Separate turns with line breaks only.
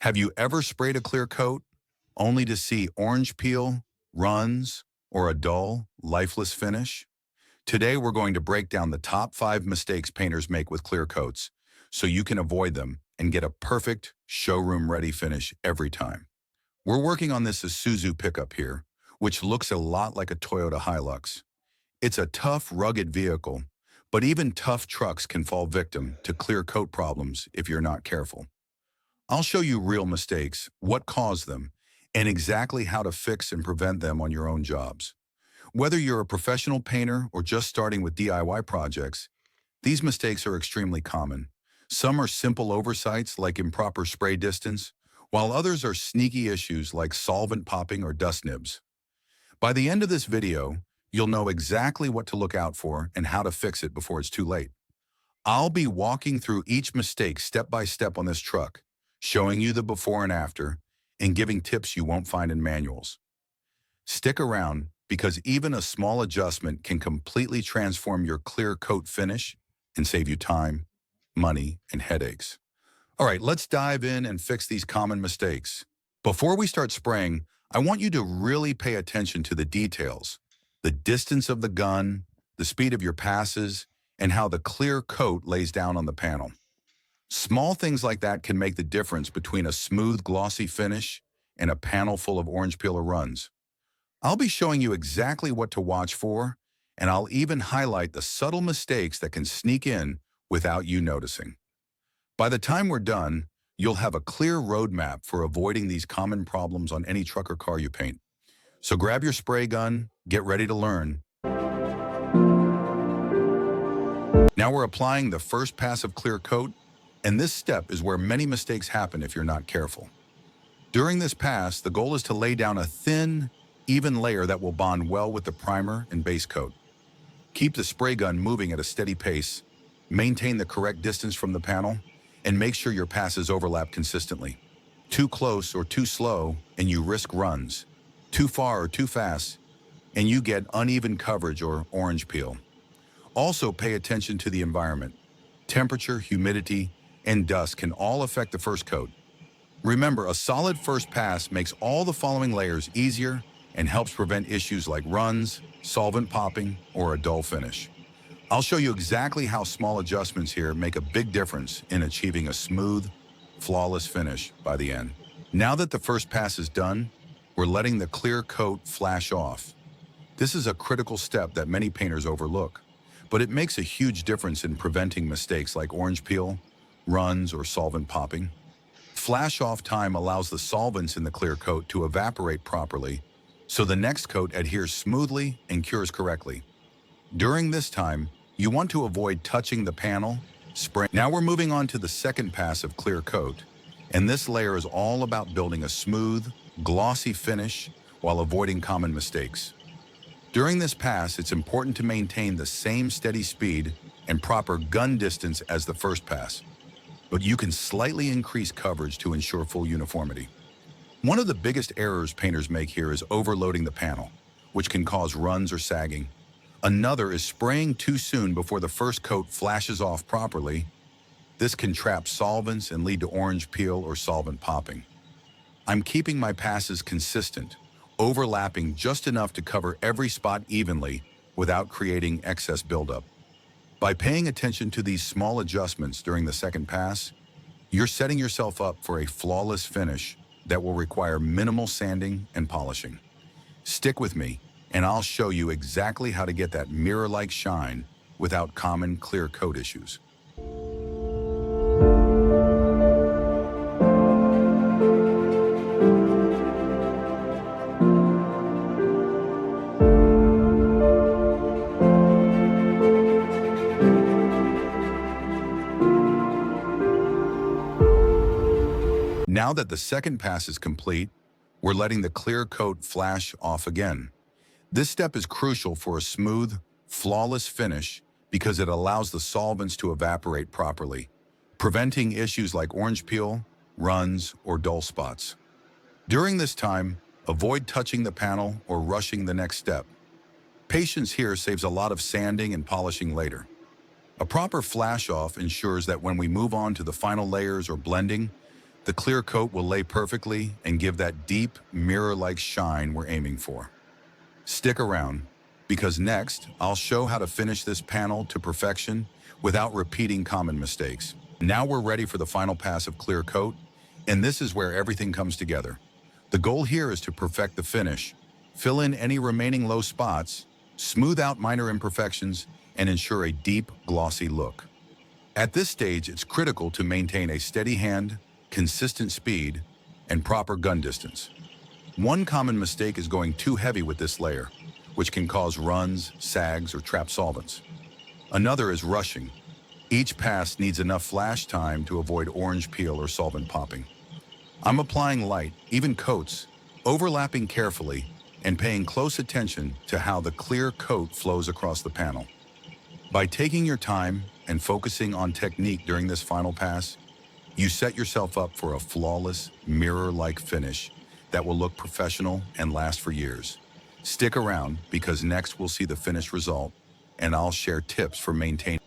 Have you ever sprayed a clear coat only to see orange peel, runs, or a dull, lifeless finish? Today we're going to break down the top 5 mistakes painters make with clear coats so you can avoid them and get a perfect showroom-ready finish every time. We're working on this Isuzu pickup here, which looks a lot like a Toyota Hilux. It's a tough, rugged vehicle, but even tough trucks can fall victim to clear coat problems if you're not careful. I'll show you real mistakes, what caused them, and exactly how to fix and prevent them on your own jobs. Whether you're a professional painter or just starting with DIY projects, these mistakes are extremely common. Some are simple oversights like improper spray distance, while others are sneaky issues like solvent popping or dust nibs. By the end of this video, you'll know exactly what to look out for and how to fix it before it's too late. I'll be walking through each mistake step by step on this truck, showing you the before and after, and giving tips you won't find in manuals. Stick around because even a small adjustment can completely transform your clear coat finish and save you time, money, and headaches. All right, let's dive in and fix these common mistakes. Before we start spraying, I want you to really pay attention to the details, the distance of the gun, the speed of your passes, and how the clear coat lays down on the panel. Small things like that can make the difference between a smooth, glossy finish and a panel full of orange peel or runs. I'll be showing you exactly what to watch for, and I'll even highlight the subtle mistakes that can sneak in without you noticing. By the time we're done, you'll have a clear roadmap for avoiding these common problems on any truck or car you paint. So grab your spray gun, get ready to learn. Now we're applying the first pass of clear coat, and this step is where many mistakes happen if you're not careful. During this pass, the goal is to lay down a thin, even layer that will bond well with the primer and base coat. Keep the spray gun moving at a steady pace, maintain the correct distance from the panel, and make sure your passes overlap consistently. Too close or too slow, and you risk runs. Too far or too fast, and you get uneven coverage or orange peel. Also pay attention to the environment. Temperature, humidity, and dust can all affect the first coat. Remember, a solid first pass makes all the following layers easier and helps prevent issues like runs, solvent popping, or a dull finish. I'll show you exactly how small adjustments here make a big difference in achieving a smooth, flawless finish by the end. Now that the first pass is done, we're letting the clear coat flash off. This is a critical step that many painters overlook, but it makes a huge difference in preventing mistakes like orange peel, runs, or solvent popping. Flash off time allows the solvents in the clear coat to evaporate properly, so the next coat adheres smoothly and cures correctly. During this time, you want to avoid touching the panel, spray. Now we're moving on to the second pass of clear coat, and this layer is all about building a smooth, glossy finish while avoiding common mistakes. During this pass, it's important to maintain the same steady speed and proper gun distance as the first pass, but you can slightly increase coverage to ensure full uniformity. One of the biggest errors painters make here is overloading the panel, which can cause runs or sagging. Another is spraying too soon before the first coat flashes off properly. This can trap solvents and lead to orange peel or solvent popping. I'm keeping my passes consistent, overlapping just enough to cover every spot evenly without creating excess buildup. By paying attention to these small adjustments during the second pass, you're setting yourself up for a flawless finish that will require minimal sanding and polishing. Stick with me, and I'll show you exactly how to get that mirror-like shine without common clear coat issues. Now that the second pass is complete, we're letting the clear coat flash off again. This step is crucial for a smooth, flawless finish because it allows the solvents to evaporate properly, preventing issues like orange peel, runs, or dull spots. During this time, avoid touching the panel or rushing the next step. Patience here saves a lot of sanding and polishing later. A proper flash off ensures that when we move on to the final layers or blending, The clear coat will lay perfectly and give that deep, mirror-like shine we're aiming for. Stick around, because next, I'll show how to finish this panel to perfection without repeating common mistakes. Now we're ready for the final pass of clear coat, and this is where everything comes together. The goal here is to perfect the finish, fill in any remaining low spots, smooth out minor imperfections, and ensure a deep, glossy look. At this stage, it's critical to maintain a steady hand, consistent speed, and proper gun distance. One common mistake is going too heavy with this layer, which can cause runs, sags, or trap solvents. Another is rushing. Each pass needs enough flash time to avoid orange peel or solvent popping. I'm applying light, even coats, overlapping carefully, and paying close attention to how the clear coat flows across the panel. By taking your time and focusing on technique during this final pass, you set yourself up for a flawless, mirror-like finish that will look professional and last for years. Stick around, because next we'll see the finished result, and I'll share tips for maintaining